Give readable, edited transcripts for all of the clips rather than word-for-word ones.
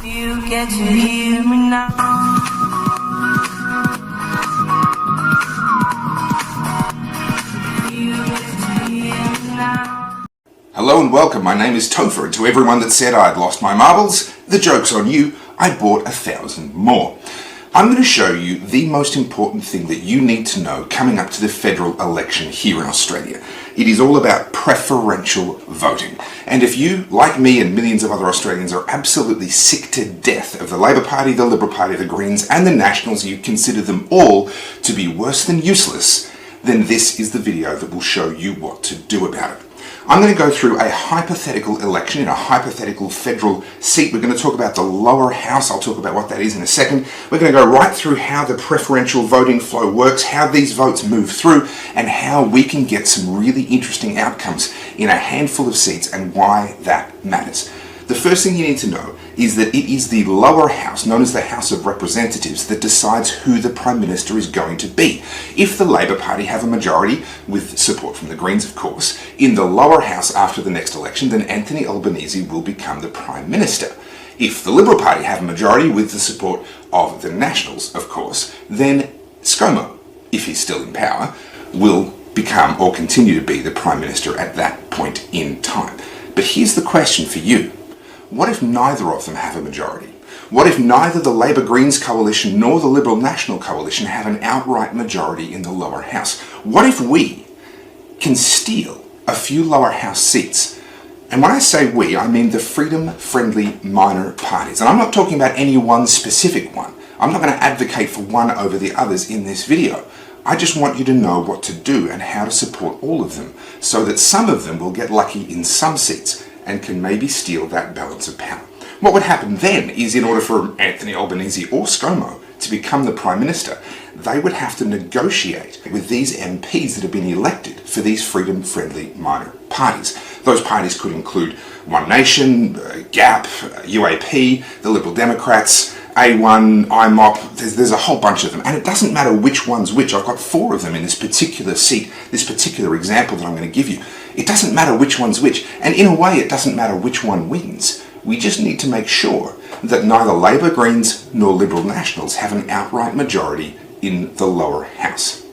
You get to hear me now. Hello and welcome, my name is Topher, and to everyone that said I'd lost my marbles, the joke's on you, I bought 1,000 more. I'm going to show you the most important thing that you need to know coming up to the federal election here in Australia. It is all about preferential voting. And if you, like me and millions of other Australians, are absolutely sick to death of the Labor Party, the Liberal Party, the Greens and the Nationals, you consider them all to be worse than useless, then this is the video that will show you what to do about it. I'm going to go through a hypothetical election in a hypothetical federal seat. We're going to talk about the lower house. I'll talk about what that is in a second. We're going to go right through how the preferential voting flow works, how these votes move through, and how we can get some really interesting outcomes in a handful of seats and why that matters. The first thing you need to know is that it is the lower house, known as the House of Representatives, that decides who the Prime Minister is going to be. If the Labor Party have a majority, with support from the Greens of course, in the lower house after the next election, then Anthony Albanese will become the Prime Minister. If the Liberal Party have a majority with the support of the Nationals, of course, then ScoMo, if he's still in power, will become or continue to be the Prime Minister at that point in time. But here's the question for you. What if neither of them have a majority? What if neither the Labor-Greens coalition nor the Liberal-National coalition have an outright majority in the lower house? What if we can steal a few lower house seats? And when I say we, I mean the freedom-friendly minor parties. And I'm not talking about any one specific one. I'm not going to advocate for one over the others in this video. I just want you to know what to do and how to support all of them so that some of them will get lucky in some seats and can maybe steal that balance of power. What would happen then is, in order for Anthony Albanese or ScoMo to become the Prime Minister, they would have to negotiate with these MPs that have been elected for these freedom-friendly minor parties. Those parties could include One Nation, GAP, UAP, the Liberal Democrats, A1, IMOP, there's a whole bunch of them. And it doesn't matter which one's which. I've got 4 of them in this particular seat, this particular example that I'm going to give you. It doesn't matter which one's which. And in a way, it doesn't matter which one wins. We just need to make sure that neither Labor, Greens nor Liberal Nationals have an outright majority in the lower house.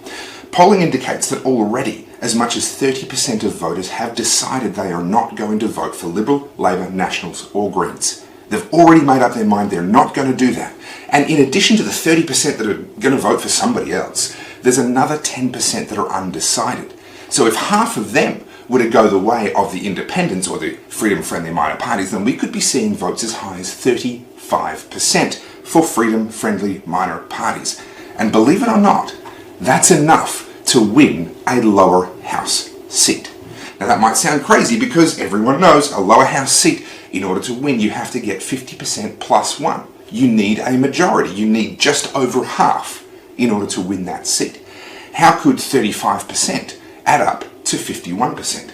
Polling indicates that already as much as 30% of voters have decided they are not going to vote for Liberal, Labor, Nationals or Greens. They've already made up their mind they're not going to do that. And in addition to the 30% that are going to vote for somebody else, there's another 10% that are undecided. So if half of them were to go the way of the independents or the freedom-friendly minor parties, then we could be seeing votes as high as 35% for freedom-friendly minor parties. And believe it or not, that's enough to win a lower house seat. Now that might sound crazy because everyone knows a lower house seat, in order to win, you have to get 50% plus 1. You need a majority. You need just over half in order to win that seat. How could 35% add up to 51%?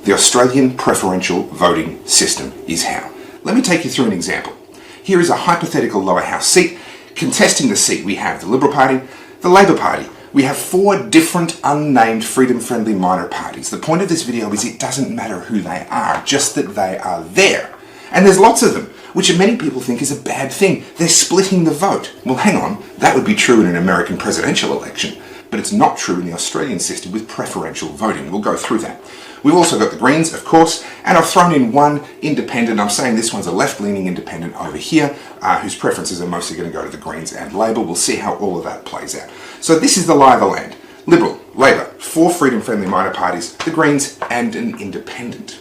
The Australian preferential voting system is how. Let me take you through an example. Here is a hypothetical lower house seat. Contesting the seat, we have the Liberal Party, the Labor Party. We have 4 different unnamed freedom-friendly minor parties. The point of this video is it doesn't matter who they are, just that they are there. And there's lots of them, which many people think is a bad thing. They're splitting the vote. Well, hang on, that would be true in an American presidential election, but it's not true in the Australian system with preferential voting. We'll go through that. We've also got the Greens, of course, and I've thrown in one independent. I'm saying this one's a left-leaning independent over here, whose preferences are mostly going to go to the Greens and Labor. We'll see how all of that plays out. So this is the lie of the land. Liberal, Labor, 4 freedom-friendly minor parties, the Greens, and an independent.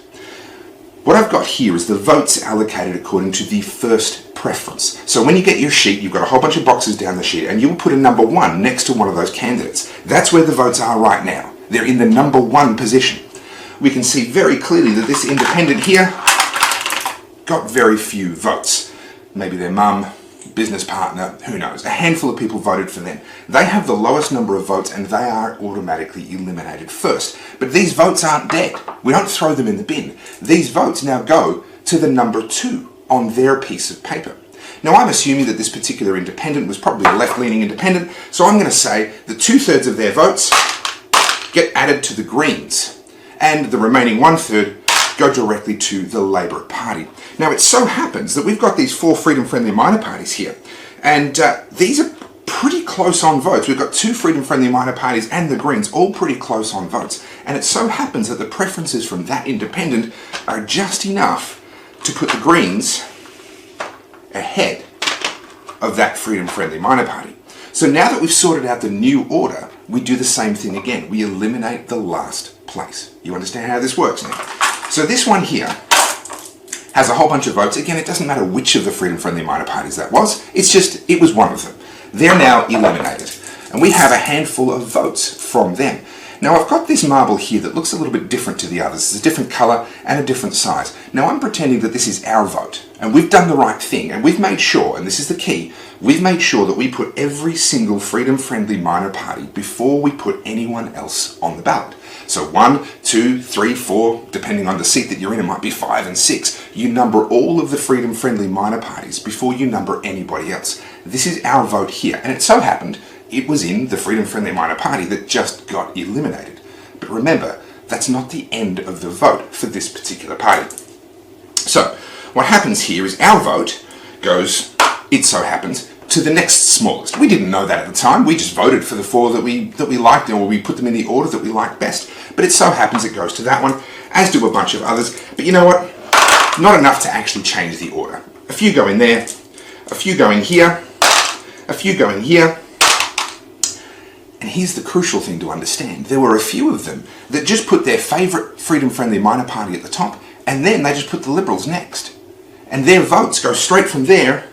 What I've got here is the votes allocated according to the first preference. So when you get your sheet, you've got a whole bunch of boxes down the sheet, and you will put a number 1 next to one of those candidates. That's where the votes are right now. They're in the number 1 position. We can see very clearly that this independent here got very few votes. Maybe their mum, business partner, who knows. A handful of people voted for them. They have the lowest number of votes and they are automatically eliminated first. But these votes aren't dead. We don't throw them in the bin. These votes now go to the number 2 on their piece of paper. Now I'm assuming that this particular independent was probably a left-leaning independent, so I'm going to say that 2/3 of their votes get added to the Greens, and the remaining 1/3 go directly to the Labour Party. Now it so happens that we've got these 4 freedom-friendly minor parties here, and these are pretty close on votes. We've got 2 freedom-friendly minor parties and the Greens all pretty close on votes, and it so happens that the preferences from that independent are just enough to put the Greens ahead of that freedom-friendly minor party. So now that we've sorted out the new order, we do the same thing again. We eliminate the last place. You understand how this works now? So this one here has a whole bunch of votes. Again, it doesn't matter which of the freedom-friendly minor parties that was. It's just, it was one of them. They're now eliminated. And we have a handful of votes from them. Now I've got this marble here that looks a little bit different to the others. It's a different colour and a different size. Now I'm pretending that this is our vote, and we've done the right thing, and we've made sure, and this is the key, we've made sure that we put every single freedom-friendly minor party before we put anyone else on the ballot. So 1, 2, 3, 4, depending on the seat that you're in, it might be 5 and 6. You number all of the freedom-friendly minor parties before you number anybody else. This is our vote here, and it so happened it was in the freedom-friendly minor party that just got eliminated. But remember, that's not the end of the vote for this particular party. So what happens here is our vote goes, it so happens, to the next smallest. We didn't know that at the time. We just voted for the 4 that we liked, or we put them in the order that we liked best. But it so happens it goes to that one, as do a bunch of others. But you know what? Not enough to actually change the order. A few go in there, a few go in here, a few go in here. And here's the crucial thing to understand. There were a few of them that just put their favourite freedom-friendly minor party at the top, and then they just put the Liberals next. And their votes go straight from there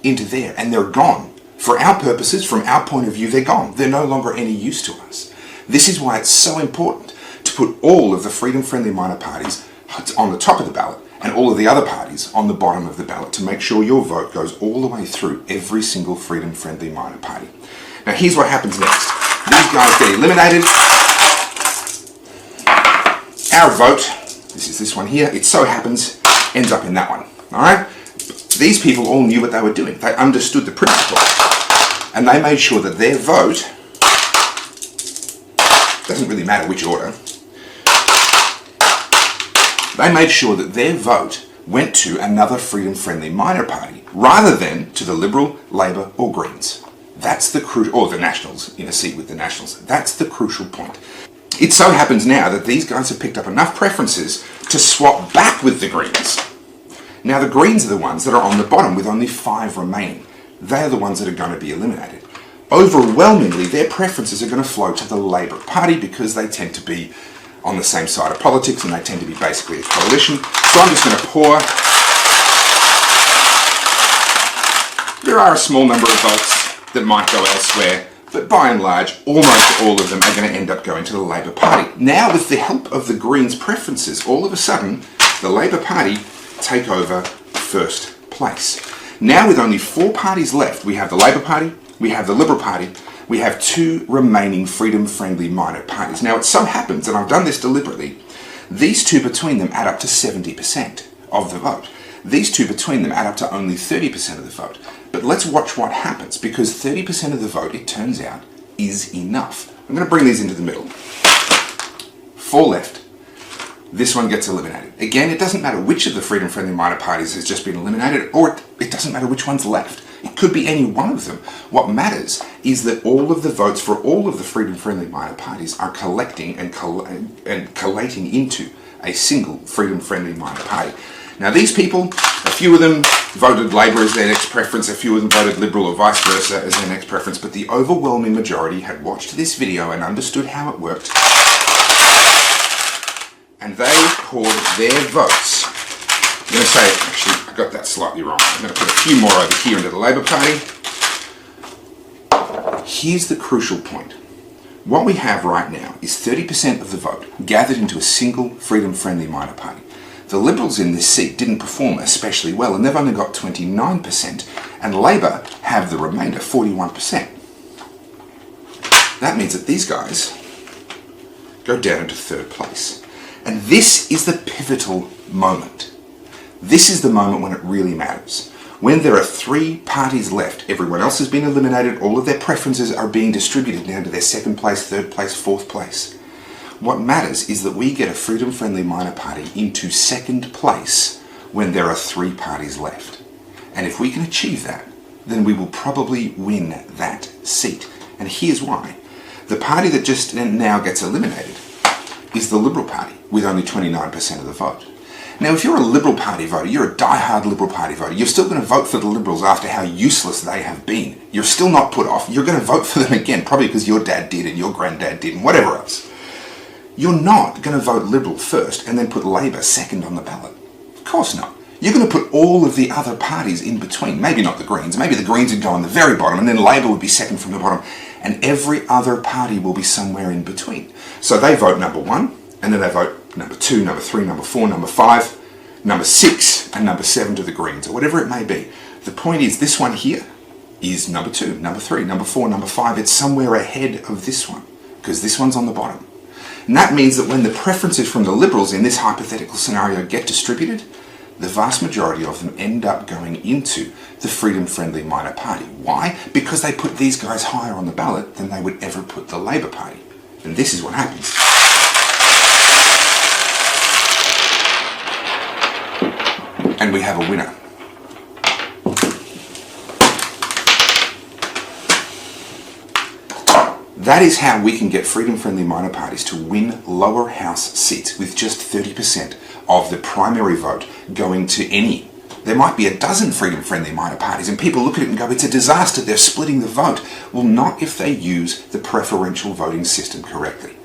into there, and they're gone. For our purposes, from our point of view, they're gone. They're no longer any use to us. This is why it's so important to put all of the freedom-friendly minor parties on the top of the ballot and all of the other parties on the bottom of the ballot to make sure your vote goes all the way through every single freedom-friendly minor party. Now here's what happens next. These guys get eliminated. Our vote, this is this one here, it so happens, ends up in that one. Alright? These people all knew what they were doing. They understood the principle. And they made sure that their vote, doesn't really matter which order, they made sure that their vote went to another freedom-friendly minor party rather than to the Liberal, Labour or Greens. That's the crucial, or the Nationals, in a seat with the Nationals. That's the crucial point. It so happens now that these guys have picked up enough preferences to swap back with the Greens. Now the Greens are the ones that are on the bottom with only 5 remaining. They are the ones that are going to be eliminated. Overwhelmingly, their preferences are going to flow to the Labour Party because they tend to be on the same side of politics and they tend to be basically a coalition. So I'm just going to pour. There are a small number of votes that might go elsewhere, but by and large, almost all of them are going to end up going to the Labour Party. Now, with the help of the Greens' preferences, all of a sudden, the Labour Party take over first place. Now, with only 4 parties left, we have the Labour Party, we have the Liberal Party, we have 2 remaining freedom-friendly minor parties. Now, it so happens, and I've done this deliberately, these 2 between them add up to 70% of the vote. These 2 between them add up to only 30% of the vote. But let's watch what happens, because 30% of the vote, it turns out, is enough. I'm going to bring these into the middle. 4 left. This one gets eliminated. Again, it doesn't matter which of the freedom-friendly minor parties has just been eliminated, or it doesn't matter which one's left. It could be any one of them. What matters is that all of the votes for all of the freedom-friendly minor parties are collecting and collating into a single freedom-friendly minor party. Now these people, a few of them voted Labour as their next preference, a few of them voted Liberal or vice versa as their next preference, but the overwhelming majority had watched this video and understood how it worked, and they poured their votes. I'm going to say, actually, I got that slightly wrong. I'm going to put a few more over here into the Labour Party. Here's the crucial point. What we have right now is 30% of the vote gathered into a single freedom-friendly minor party. The Liberals in this seat didn't perform especially well, and they've only got 29%, and Labour have the remainder, 41%. That means that these guys go down into 3rd place. And this is the pivotal moment. This is the moment when it really matters. When there are 3 parties left, everyone else has been eliminated, all of their preferences are being distributed down to their 2nd place, 3rd place, 4th place. What matters is that we get a freedom-friendly minor party into second place when there are 3 parties left. And if we can achieve that, then we will probably win that seat. And here's why. The party that just now gets eliminated is the Liberal Party, with only 29% of the vote. Now, if you're a Liberal Party voter, you're a die-hard Liberal Party voter, you're still going to vote for the Liberals after how useless they have been. You're still not put off. You're going to vote for them again, probably because your dad did and your granddad did and whatever else. You're not going to vote Liberal first and then put Labor second on the ballot. Of course not. You're going to put all of the other parties in between. Maybe not the Greens. Maybe the Greens would go on the very bottom and then Labor would be second from the bottom and every other party will be somewhere in between. So they vote number 1 and then they vote number 2, number 3, number 4, number 5, number 6 and number 7 to the Greens or whatever it may be. The point is this one here is number 2, number 3, number 4, number 5. It's somewhere ahead of this one because this one's on the bottom. And that means that when the preferences from the Liberals in this hypothetical scenario get distributed, the vast majority of them end up going into the freedom-friendly minor party. Why? Because they put these guys higher on the ballot than they would ever put the Labor Party. And this is what happens. And we have a winner. That is how we can get freedom-friendly minor parties to win lower house seats with just 30% of the primary vote going to any. There might be a dozen freedom-friendly minor parties and people look at it and go, it's a disaster, they're splitting the vote. Well, not if they use the preferential voting system correctly.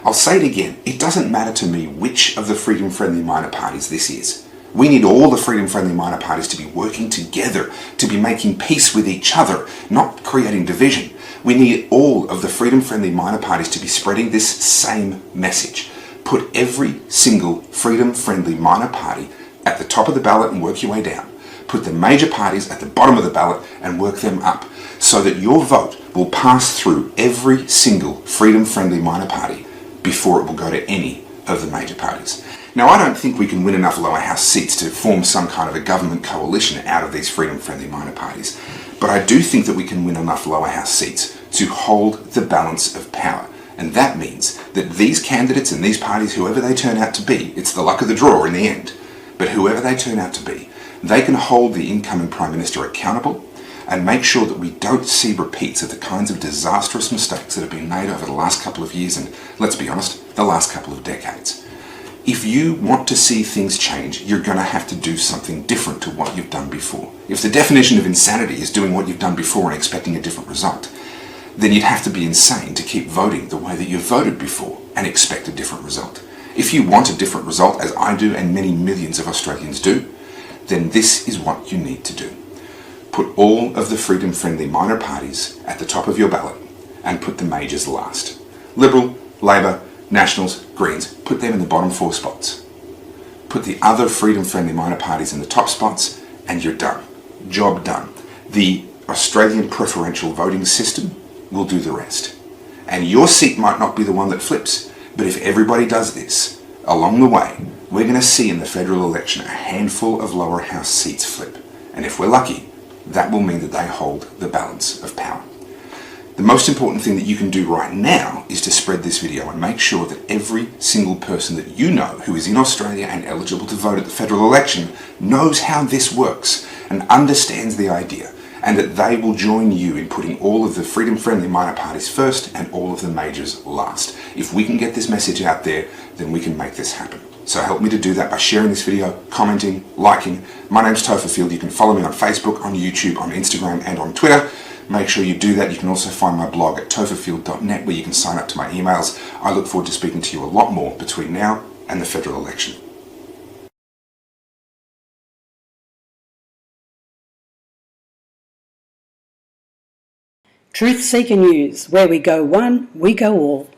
I'll say it again, it doesn't matter to me which of the freedom-friendly minor parties this is. We need all the freedom-friendly minor parties to be working together, to be making peace with each other, not creating division. We need all of the freedom-friendly minor parties to be spreading this same message. Put every single freedom-friendly minor party at the top of the ballot and work your way down. Put the major parties at the bottom of the ballot and work them up so that your vote will pass through every single freedom-friendly minor party before it will go to any of the major parties. Now, I don't think we can win enough lower house seats to form some kind of a government coalition out of these freedom-friendly minor parties. But I do think that we can win enough lower house seats to hold the balance of power. And that means that these candidates and these parties, whoever they turn out to be, it's the luck of the draw in the end, but whoever they turn out to be, they can hold the incoming Prime Minister accountable and make sure that we don't see repeats of the kinds of disastrous mistakes that have been made over the last couple of years and, let's be honest, the last couple of decades. If you want to see things change, you're going to have to do something different to what you've done before. If the definition of insanity is doing what you've done before and expecting a different result, then you'd have to be insane to keep voting the way that you've voted before and expect a different result. If you want a different result, as I do and many millions of Australians do, then this is what you need to do. Put all of the freedom-friendly minor parties at the top of your ballot and put the majors last. Liberal, Labor, Nationals, Greens, put them in the bottom 4 spots. Put the other freedom-friendly minor parties in the top spots and you're done. Job done. The Australian preferential voting system will do the rest. And your seat might not be the one that flips, but if everybody does this, along the way, we're going to see in the federal election a handful of lower house seats flip. And if we're lucky, that will mean that they hold the balance of power. The most important thing that you can do right now is to spread this video and make sure that every single person that you know who is in Australia and eligible to vote at the federal election knows how this works and understands the idea, and that they will join you in putting all of the freedom-friendly minor parties first and all of the majors last. If we can get this message out there, then we can make this happen. So help me to do that by sharing this video, commenting, liking. My name's Topher Field. You can follow me on Facebook, on YouTube, on Instagram, and on Twitter. Make sure you do that. You can also find my blog at topherfield.net where you can sign up to my emails. I look forward to speaking to you a lot more between now and the federal election. Truth Seeker News, where we go one, we go all.